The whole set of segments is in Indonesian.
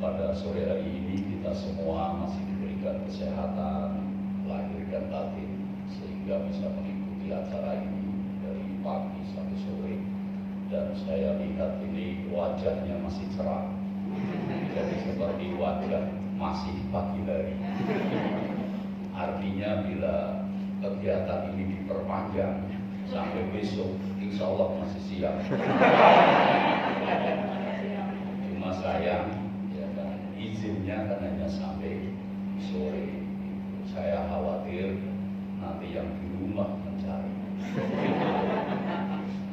pada sore hari ini kita semua masih diberikan kesehatan lahir dan batin sehingga bisa mengikuti acara ini dari pagi sampai sore, dan saya lihat ini wajahnya masih cerah, jadi seperti wajah masih pagi hari. Artinya bila kegiatan ini diperpanjang sampai besok, insya Allah masih siap. Cuma sayang, ya kan, izinnya kan hanya sampai sore. Saya khawatir nanti yang di rumah mencari.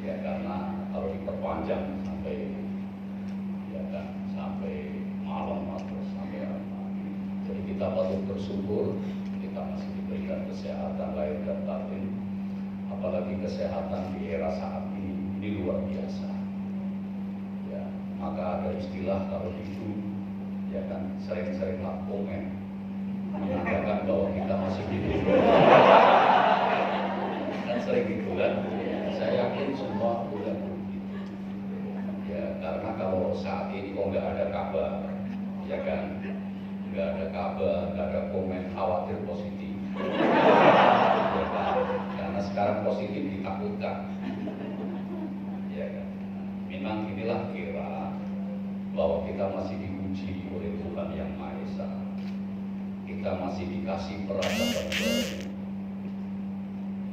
Ya karena kalau diperpanjang sampai, ya kan, sampai malam atau sampai apa. Jadi kita patut bersyukur kita masih diberikan kesehatan lahir dan batin. Apalagi kesehatan di era saat ini luar biasa. Ya, maka ada istilah kalau itu, ya kan, sering-seringlah komen mengatakan bahwa kita masih hidup. Kan sering gitu kan. Saya yakin semua udah begitu. Ya, karena kalau saat ini kok nggak ada kabar, ya kan, nggak ada kabar, nggak ada komen, khawatir positif. Ya kan? Karena sekarang positif ditakutkan. Ya kan? Memang inilah kira bahwa kita masih diuji oleh Tuhan Yang Maha Esa. Kita masih dikasih peradaban baru.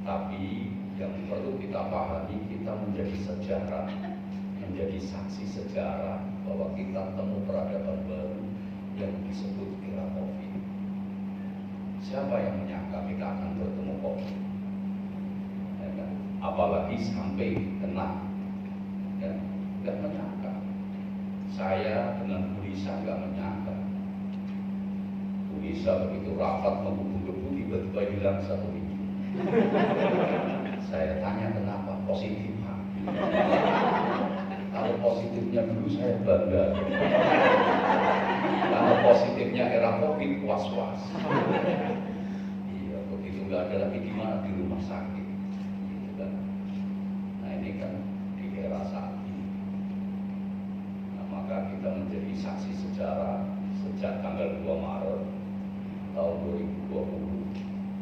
Tapi yang perlu kita pahami, kita menjadi sejarah, menjadi saksi sejarah bahwa kita temu peradaban baru yang disebut era COVID. Siapa yang menyangka kita akan bertemu COVID? Ya kan? Apalagi sampai kena, ya, nggak menyangka. Saya dengan Bu Lisa nggak menyangka. Bu Lisa begitu rapat menggebu-gebu tiba-tiba hilang 1 minggu. Saya tanya kenapa, positif. Kalau positifnya dulu saya bangga. Kalau positifnya era COVID was-was. Iya, begitu nggak ada lagi di mana, di rumah sakit. Gitu kan. Nah ini kan di era saat ini. Nah, maka kita menjadi saksi sejarah sejak tanggal 2 Maret tahun 2020.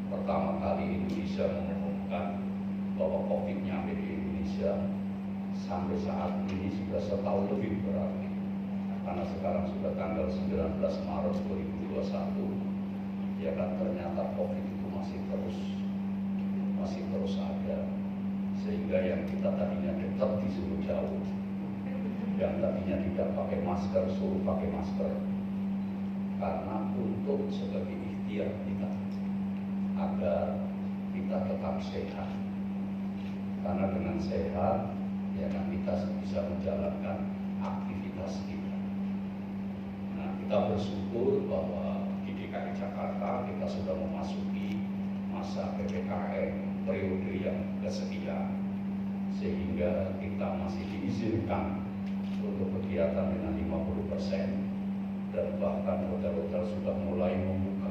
Pertama kali Indonesia mengumumkan bahwa COVID nyampe di Indonesia. Sampai saat ini sudah setahun lebih berarti. Karena sekarang sudah tanggal 19 Maret 2021, ya kan, ternyata COVID itu masih terus ada. Sehingga yang kita tadinya dekat disuruh jauh, yang tadinya tidak pakai masker suruh pakai masker. Karena untuk sebagai ikhtiar kita agar kita tetap sehat. Karena dengan sehat, ya kan, kita bisa menjalankan aktivitas kita. Nah, kita bersyukur bahwa di DKI Jakarta kita sudah memasuki masa PPKM periode yang kesekian, sehingga kita masih diizinkan untuk kegiatan dengan 50%, dan bahkan hotel-hotel sudah mulai membuka.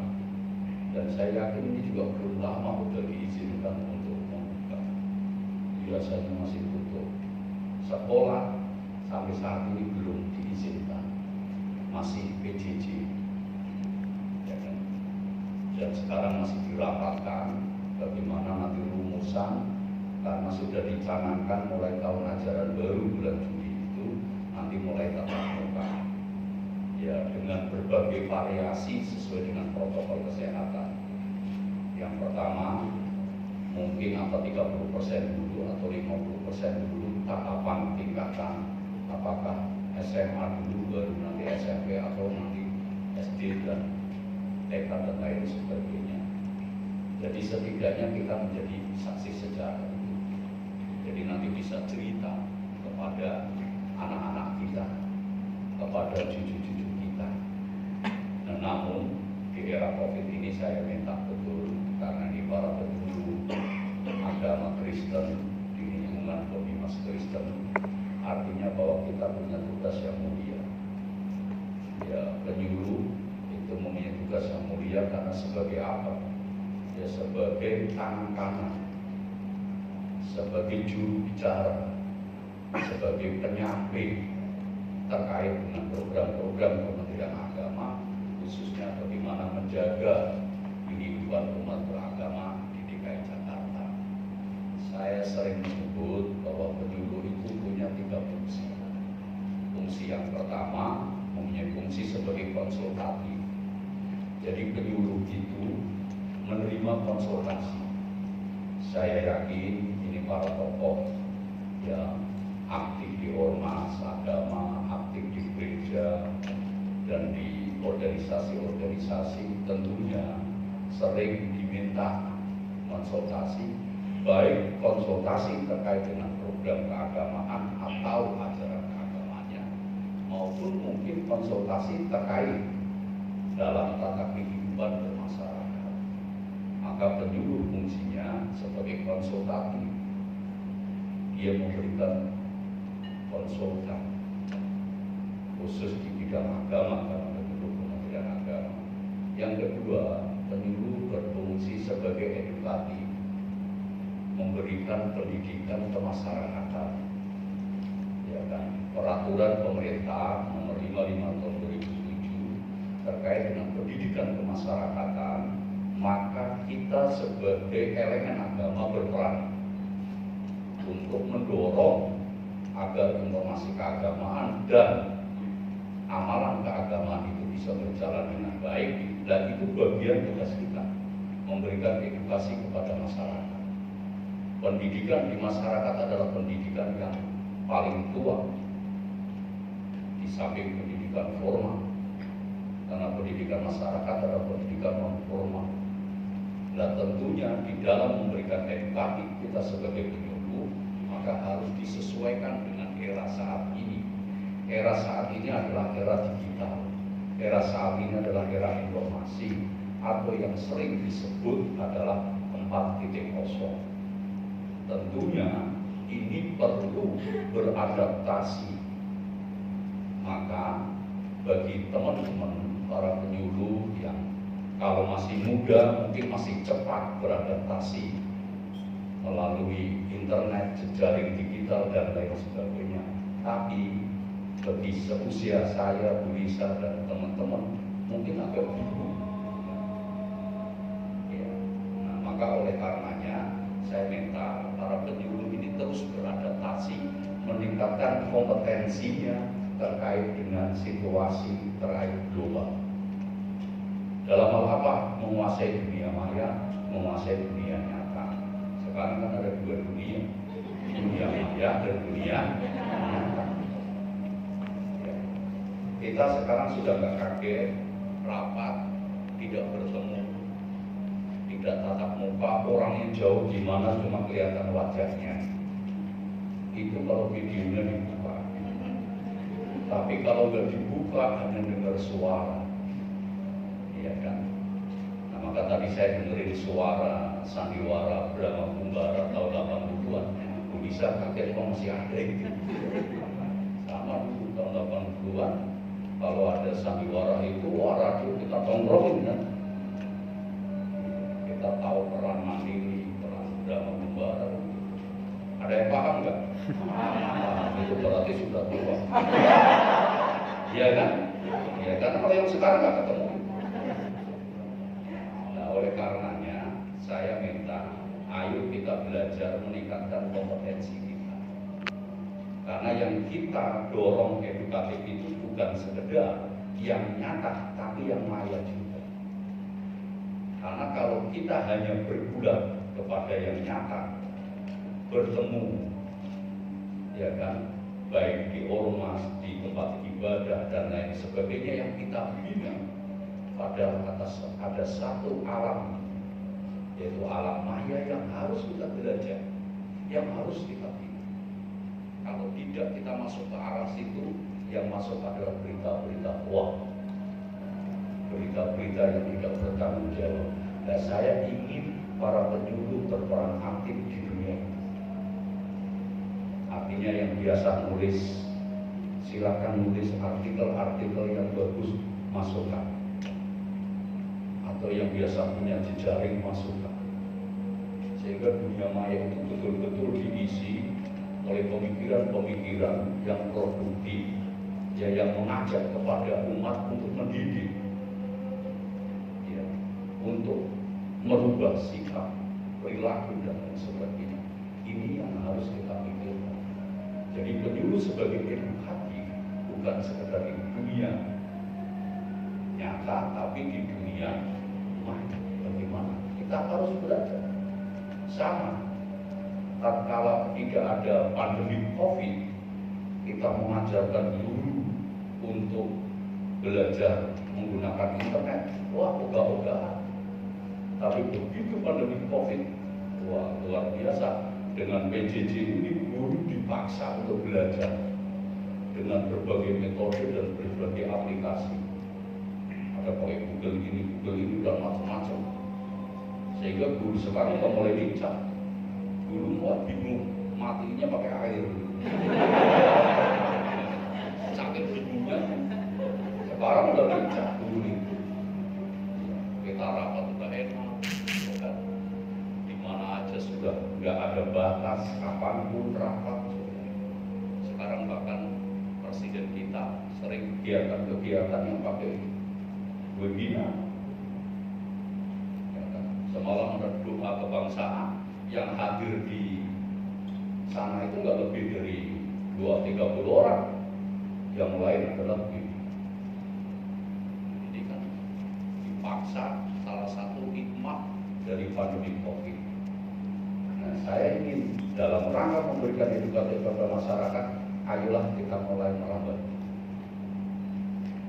Dan saya yakin ini juga belum lama sudah diizinkan untuk membuka. Biasanya masih tutup. Sekolah sampai saat ini belum diizinkan, masih PJJ, ya kan? Dan sekarang masih dirapatkan bagaimana nanti rumusan, karena sudah dicanangkan mulai tahun ajaran baru bulan Juli itu nanti mulai tatap muka, ya, dengan berbagai variasi sesuai dengan protokol kesehatan. Yang pertama mungkin apa 30% dulu atau 50% dulu tahapan tingkatan, apakah SMA dulu baru nanti SMP atau nanti SD dan TK dan lain sebagainya. Jadi setidaknya kita menjadi saksi sejarah itu. Jadi nanti bisa cerita kepada anak-anak kita, kepada cucu-cucu kita. Nah, namun di era COVID ini saya minta betul, karena ini para penduduk agama Kristen di lingkungan Komunitas Kristen, artinya bahwa kita punya tugas yang mulia. Ya, penyuluh itu mempunyai tugas yang mulia karena sebagai apa? Ya, sebagai tangan kanan, sebagai juru bicara, sebagai penyamping terkait dengan program-program Kementerian konsultatif. Jadi penyuluh itu menerima konsultasi. Saya yakin ini para tokoh yang aktif di ormas agama, aktif di gereja dan di organisasi-organisasi tentunya sering diminta konsultasi, baik konsultasi terkait dengan program keagamaan atau ajaran keagamaannya, maupun mungkin konsultasi terkait dalam tata kehidupan bermasyarakat. Maka penyuluh fungsinya sebagai konsultatif, dia memberikan konsultan khusus di bidang agama karena penyuluh Kementerian Agama. Yang kedua, penyuluh berfungsi sebagai edukatif, memberikan pendidikan kemasyarakatan. Ya kan, peraturan pemerintah nomor 55 tahun 2007 terkait dengan pendidikan kemasyarakatan, maka kita sebagai elemen agama berperan untuk mendorong agar informasi keagamaan dan amalan keagamaan itu bisa berjalan dengan baik. Dan itu bagian tugas kita, memberikan edukasi kepada masyarakat. Pendidikan di masyarakat adalah pendidikan yang paling tua di samping pendidikan formal, karena pendidikan masyarakat adalah pendidikan non formal. Dan tentunya di dalam memberikan edukasi kita sebagai penyuluh, maka harus disesuaikan dengan era saat ini. Era saat ini adalah era digital. Era saat ini adalah era informasi, atau yang sering disebut adalah 4.0. Tentunya ini perlu beradaptasi. Maka bagi teman-teman para penyuluh yang kalau masih muda mungkin masih cepat beradaptasi melalui internet, jejaring digital dan lain sebagainya. Tapi bagi seusia saya, Bu Lisa dan teman-teman mungkin agak bingung. Ya. Nah, maka oleh karenanya saya minta para penyuluh ini terus beradaptasi, meningkatkan kompetensinya terkait dengan situasi terkait global. Dalam hal apa? Menguasai dunia maya, menguasai dunia nyata. Sekarang kan ada dua dunia, dunia maya dan dunia nyata. Kita sekarang sudah nggak kaget, rapat, tidak bertemu, tidak tatap muka, orang yang jauh di mana cuma kelihatan wajahnya. Itu kalau videonya dibuka. Tapi kalau nggak dibuka hanya dengar suara, iya kan? Nah, maka tadi saya dengerin suara sandiwara Brahma Kumbara tahun 80-an. Bisa kaget kok masih ada itu. Sama dulu tahun 80-an. Kalau ada sandiwara itu, radio kita tongkrongin kan. Kita tahu peran Mandiri, peran Brahma Kumbara. Ada yang paham nggak? Itu berarti sudah tua. Iya kan? Ya karena kalau yang sekarang nggak ketemu. Nah oleh karenanya saya minta, ayo kita belajar meningkatkan kompetensi kita. Karena yang kita dorong edukatif itu bukan sekedar yang nyata, tapi yang maya juga. Karena kalau kita hanya bergulat kepada yang nyata, bertemu, ya kan, baik di ormas, di tempat ibadah dan lain sebagainya yang kita bina, padahal ada satu alam, yaitu alam maya yang harus kita belajar, yang harus kita bina. Kalau tidak kita masuk ke arah situ, yang masuk adalah berita-berita hoax, berita-berita yang tidak bertanggung jawab. Dan saya ingin para penyuluh berperan aktif di dunia. Artinya yang biasa nulis, silakan nulis artikel-artikel yang bagus, masukkan. Atau yang biasa punya jejaring, masukkan. Sehingga dunia maya itu betul-betul diisi oleh pemikiran-pemikiran yang produktif, ya, yang mengajak kepada umat untuk mendidik, ya, untuk merubah sikap, perilaku dan lain sebagainya. Ini yang harus kita pikirkan. Jadi penyuluh sebagai edukatif bukan sekedar di dunia nyata, tapi di dunia maya. Bagaimana? Kita harus belajar. Sama, tatkala tidak ada pandemi COVID, kita mengajarkan guru untuk belajar menggunakan internet. Wah, ogah-ogahan. Tapi begitu pandemi COVID, wah, luar biasa. Dengan PJJ ini guru dipaksa untuk belajar dengan berbagai metode dan berbagai aplikasi. Ada pakai Google ini dan macam-macam. Sehingga guru sekarang udah mulai lincah. Guru mau bingung, matinya pakai air. Sakit bingungnya. Sekarang udah lincah guru itu. Kita rapat udah enak. Dimana aja sudah nggak ada batas, kapanpun rapat. Sekarang bahkan presiden kita sering kegiatan-kegiatan yang pakai webinar. Ya kan? Semalam ada doa kebangsaan yang hadir di sana itu nggak lebih dari 2-30 orang. Yang lain adalah ini kan dipaksa, salah satu hikmah dari pandemi COVID. Nah, saya ingin dalam rangka memberikan edukasi kepada masyarakat, ayolah kita mulai merambat.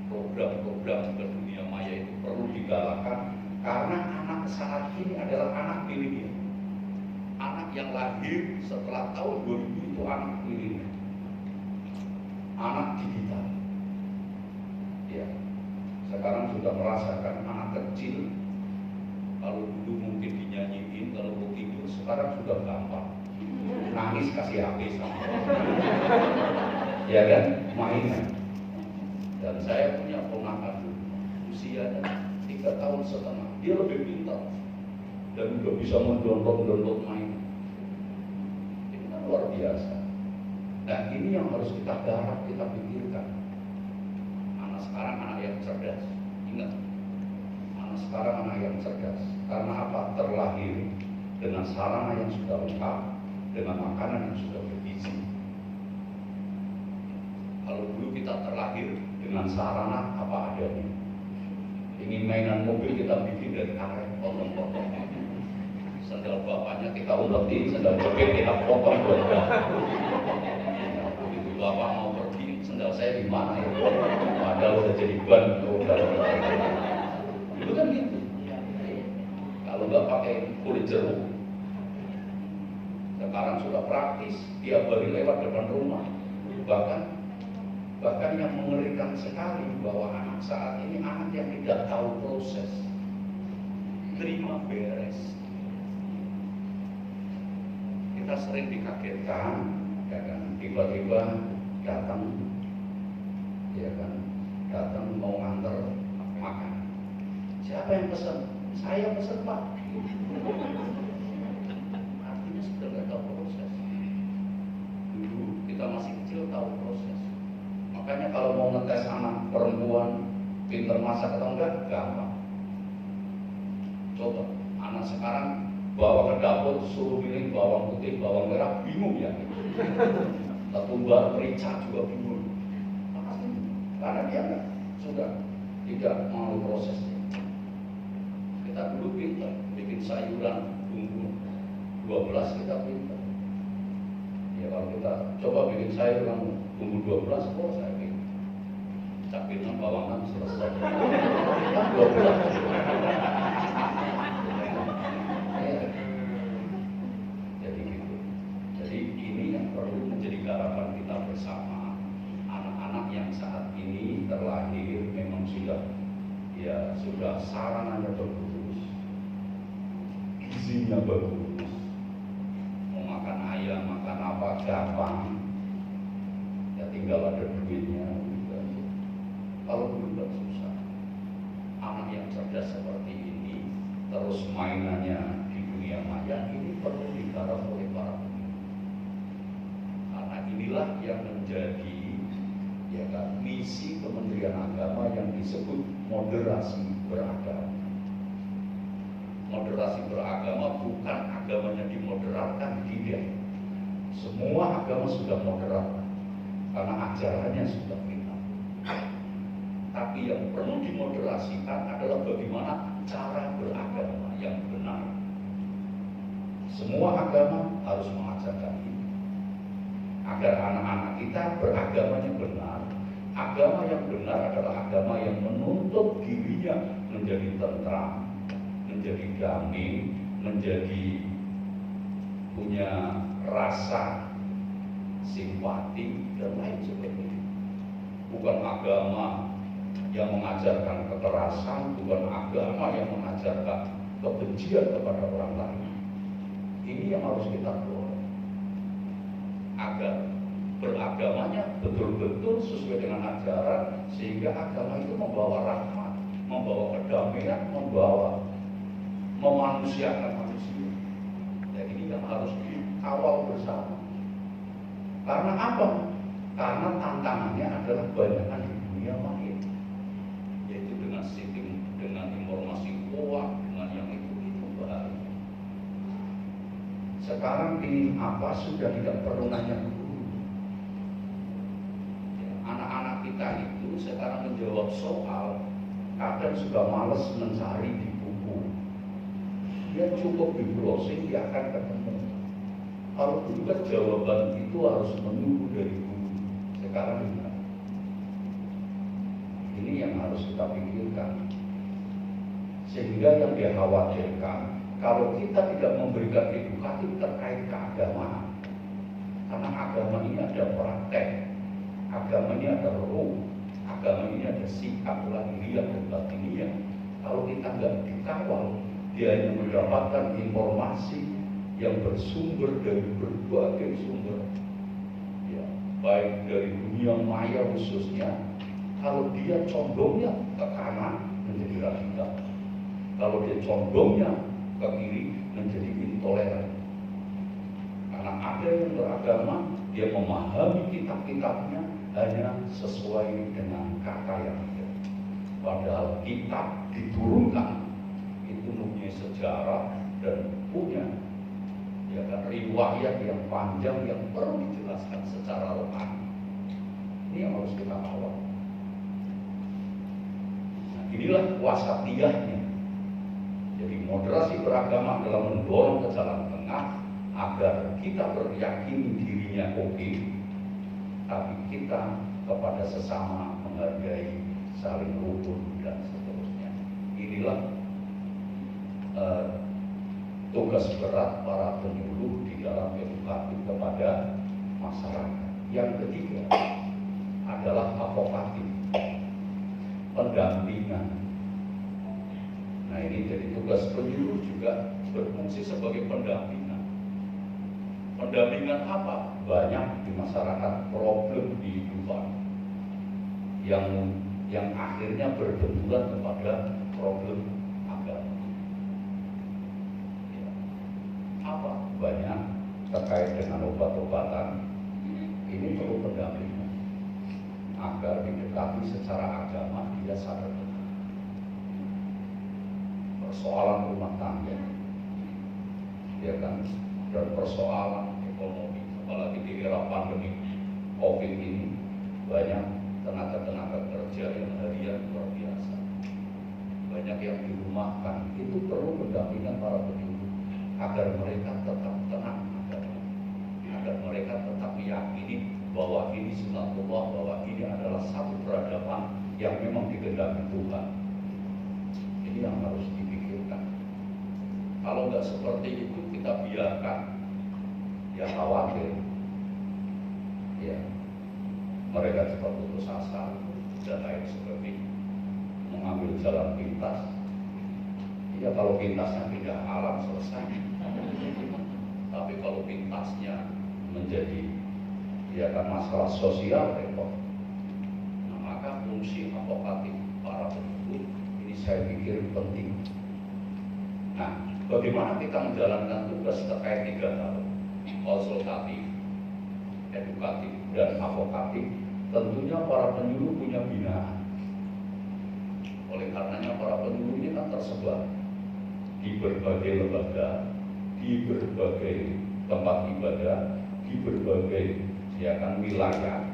Program-program ke dunia maya itu perlu digalakkan karena anak saat ini adalah anak milenial. Anak yang lahir setelah tahun 2000 itu anak milenial. Anak digital. Ya. Sekarang sudah merasakan anak kecil. Kalau dulu mungkin dinyanyiin, kalau mau tidur, sekarang sudah gampang. Nangis kasih HP sama ya kan, mainan. Dan saya punya ponakan dulu, usianya 3 tahun setengah, dia lebih pintar dan udah bisa mendownload mainan. Ini kan luar biasa. Nah, ini yang harus kita garap, kita pikirkan. Anak sekarang anak yang cerdas, ingat. Anak sekarang anak yang cerdas. Karena apa? Terlahir dengan sarana yang sudah lengkap, dengan makanan yang sudah bergizi. Kalau dulu kita terlahir dengan sarana apa adanya. Ingin mainan mobil kita bikin dari karet, potong-potong. Sendal bapaknya kita uletin, sendal jepit kita potong buat begitu bapak mau pergi, sendal saya di mana ya? Padahal udah jadi ban. Itu kan gitu. Kalau nggak pakai kulit jeruk. Sekarang sudah praktis, tiap hari lewat depan rumah. Bahkan yang mengerikan sekali bahwa anak saat ini anak yang tidak tahu proses, terima beres. Kita sering dikagetkan, ya kan? Tiba-tiba datang, ya kan? Datang mau nganter makan. Siapa yang pesan? Saya pesan, Pak. Artinya sudah nggak tahu proses. Dulu kita masih kecil tahu proses. Makanya kalau mau ngetes anak perempuan pinter masak atau enggak, gampang. Coba anak sekarang bawa ke dapur suruh pilih bawang putih, bawang merah, bingung ya. Ketumbar, merica juga bingung. Karena dia sudah tidak mau prosesnya. Kita dulu pinter bikin sayuran bumbu 12 kita pinter. Ya kalau kita coba bikin sayuran bumbu 12, oh saya bikin cabai bawangan selesai. Kita 12. Ya. Jadi gitu. Jadi ini yang perlu menjadi garapan kita bersama. Anak-anak yang saat ini terlahir memang sudah sarananya bagus, gizinya bagus, mau makan ayam, makan apa gampang, ya tinggal ada duitnya. Kalau dulu susah. Anak yang cerdas seperti ini, terus mainannya di dunia maya, ini perlu digarap oleh para pemimpin. Karena inilah yang menjadi misi Kementerian Agama yang disebut moderasi beragama. Moderasi beragama bukan agamanya dimoderatkan, tidak. Semua agama sudah moderat karena ajarannya sudah benar. Tapi Tetapi yang perlu dimoderasikan adalah bagaimana cara beragama yang benar. Semua agama harus mengajarkan ini, agar anak-anak kita beragamanya benar. Agama yang benar adalah agama yang menuntut dirinya menjadi tentram, menjadi damai, menjadi punya rasa simpati dan lain sebagainya. Bukan agama yang mengajarkan kekerasan, bukan agama yang mengajarkan kebencian kepada orang lain. Ini yang harus kita dorong, agar beragamanya betul-betul sesuai dengan ajaran, sehingga agama itu membawa rahmat, membawa kedamaian, membawa memanusiakan manusia. Dan ini yang harus dikawal bersama. Karena apa? Karena tantangannya adalah banyakan di dunia maya, yaitu dengan setting, dengan informasi kuat, dengan yang itu bahaya. Sekarang ingin apa sudah tidak perlu nanya dulu. Anak-anak kita itu sekarang menjawab soal, kadang sudah malas mencari di buku. Dia cukup di browsing, dia akan ketemu. Kalau dulu kan jawaban itu harus menunggu dari guru. Sekarang enggak. Ini yang harus kita pikirkan. Sehingga yang dikhawatirkan, kalau kita tidak memberikan edukatif terkait keagamaan, karena agama ini ada praktek, agama ini ada ruh, agama ini ada sikap lahiriah dan batiniah. Kalau kita nggak dikawal, dia hanya mendapatkan informasi yang bersumber dari berbagai sumber, ya, baik dari dunia maya khususnya. Kalau dia condongnya ke kanan menjadi radikal, kalau dia condongnya ke kiri menjadi intoleran. Karena ada yang beragama, dia memahami kitab-kitabnya hanya sesuai dengan kata yang ada. Padahal kitab diturunkan itu punya sejarah dan punya riwayat yang panjang yang perlu dijelaskan secara rohani. Ini yang harus kita kawal. Nah, inilah wasatiyahnya. Jadi moderasi beragama adalah mendorong ke jalan tengah agar kita beryakini dirinya oke, tapi kita kepada sesama menghargai, saling rukun dan seterusnya. Inilah tugas berat para penyuluh di dalam edukatif kepada masyarakat. Yang ketiga adalah advokatif, pendampingan. Nah, ini jadi tugas penyuluh juga berfungsi sebagai pendampingan. Pendampingan apa? Banyak di masyarakat problem di kehidupan yang akhirnya berbenturan kepada problem agama. Ya. Apa? Banyak terkait dengan obat-obatan. Ini perlu pendampingan agar didekati secara agama, dia sadar benar. Persoalan rumah tangga, ya kan, dan persoalan ekonomi, apalagi di era pandemi COVID ini, banyak tenaga-tenaga kerja yang harian luar biasa, banyak yang dirumahkan. Itu perlu pendampingan para penyuluh agar mereka tetap tenang, agar mereka tetap meyakini bahwa ini sunatullah, bahwa ini adalah satu peradaban yang memang dikehendaki Tuhan. Ini yang harus dipikirkan. Kalau nggak seperti itu, kita biarkan, ya khawatir, ya mereka cepat putus asa dan lain sebagainya, mengambil jalan pintas. Ya kalau pintasnya pindah alam selesai. Tapi kalau pintasnya menjadi ya kan masalah sosial repot. Nah, maka fungsi advokatif para penyuluh ini saya pikir penting. Nah, bagaimana kita menjalankan tugas terkait 3 hal, konsultatif, edukatif, dan advokatif? Tentunya para penyuluh punya binaan. Oleh karenanya para penyuluh ini kan tersebar di berbagai lembaga, di berbagai tempat ibadah, di berbagai ya kan wilayah.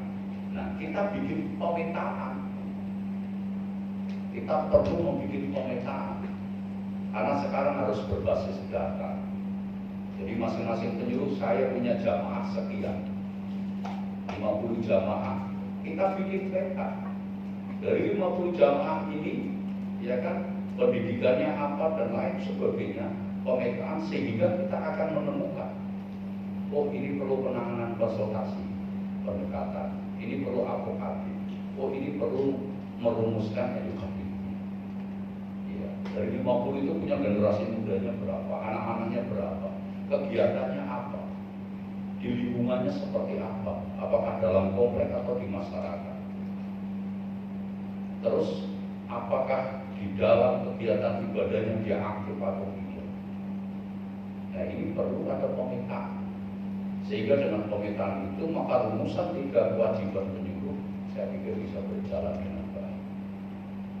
Nah, kita bikin pemetaan kita perlu membuat pemetaan. Karena sekarang harus berbasis data. Jadi masing-masing penyuluh saya punya jamaah sekian, 50 jamaah. Kita bikin peta. Dari 50 jamaah ini, ya kan, pendidikannya apa dan lain sebagainya, pemetaan, sehingga kita akan menemukan, oh ini perlu penanganan konsultasi, pendekatan, ini perlu advokatif, oh ini perlu merumuskan edukatif. Ya, dari 50 itu punya generasi mudanya berapa, anak-anaknya berapa, kegiatannya apa, di lingkungannya seperti apa, apakah dalam komplek atau di masyarakat. Terus apakah di dalam kegiatan ibadahnya dia aktif atau tidak. Nah ini perlu ada pemetaan. Sehingga dengan pemetaan itu maka rumusan 3 kewajiban penyuluh saya pikir bisa berjalan dengan baik.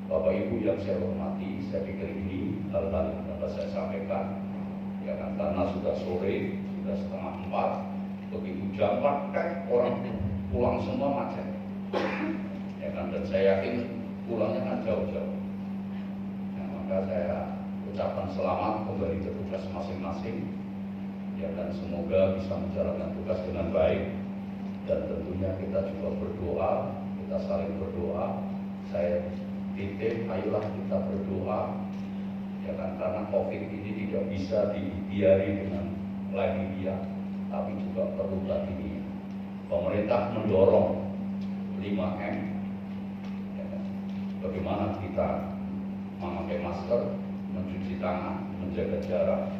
Bapak Ibu yang saya hormati, saya pikir ini hal-hal yang dapat saya sampaikan. Ya kan, karena sudah sore, sudah setengah 4, begitu jam 4 orang pulang semua macet. Ya kan, dan saya yakin pulangnya kan jauh-jauh. Nah, maka saya ucapkan selamat kembali ke tugas masing-masing. Ya, dan semoga bisa menjalankan tugas dengan baik. Dan tentunya kita juga berdoa, kita saling berdoa. Saya titip, ayolah kita berdoa. Ya kan, karena COVID ini tidak bisa dibiari dengan lahiriah, tapi juga perlu batiniah. Pemerintah mendorong 5M. Ya kan, bagaimana kita memakai masker, mencuci tangan, menjaga jarak,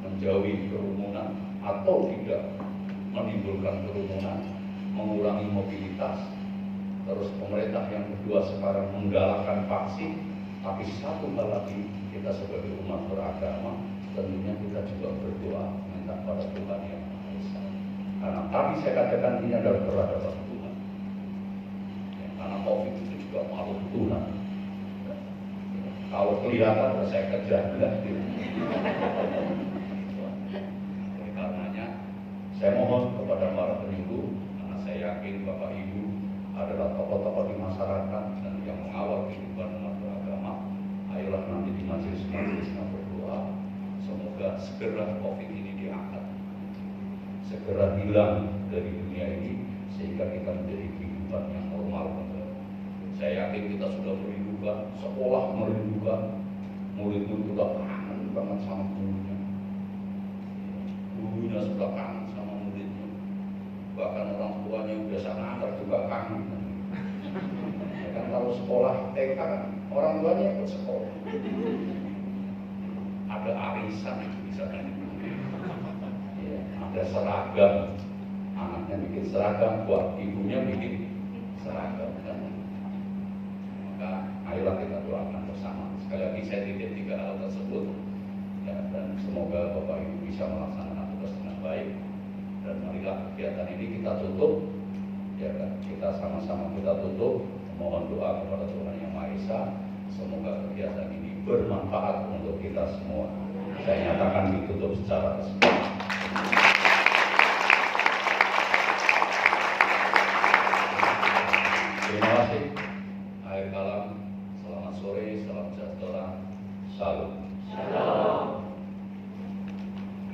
menjauhi kerumunan atau tidak menimbulkan kerumunan, mengurangi mobilitas. Terus pemerintah yang kedua sekarang menggalakkan vaksin, tapi satu hal lagi, kita sebagai umat beragama tentunya kita juga berdoa minta pada Tuhan yang Maha Esa. Karena tadi saya katakan ini adalah peradaban Tuhan. Ya, karena COVID itu juga makhluk Tuhan. Kalau kelihatan saya kejar enggak gitu. Oleh karenanya saya mohon kepada para penyuluh, karena saya yakin Bapak Ibu adalah tokoh-tokoh di masyarakat dan yang mengawal kehidupan umat beragama. Ayolah nanti di majelis-majelisnya berdoa, semoga segera COVID ini diangkat, segera hilang dari dunia ini, sehingga kita menjadi kehidupan yang normal kembali. Saya yakin kita sudah merindukan, sekolah merindukan, murid-murid sudah kangen banget sama gurunya, gurunya sudah kangen sama muridnya, bahkan orang tuanya yang biasa ngantar juga kangen. Ya kan, kalau sekolah TK kan orang tuanya ikut sekolah, ada arisan misalkan, ya, ada seragam, anaknya bikin seragam, buat ibunya bikin seragam kan. Maka ayolah kita doakan bersama. Sekali lagi saya titip 3 hal tersebut, ya, dan semoga Bapak Ibu bisa melaksanakan tugas dengan baik. Dan marilah kegiatan ini kita tutup, ya kan, kita sama-sama kita tutup. Mohon doa kepada Tuhan yang Maha Esa, semoga kegiatan ini bermanfaat untuk kita semua. Saya nyatakan ditutup secara resmi. Terima kasih. Akhir kalam, selamat sore, salam sejahtera, salam.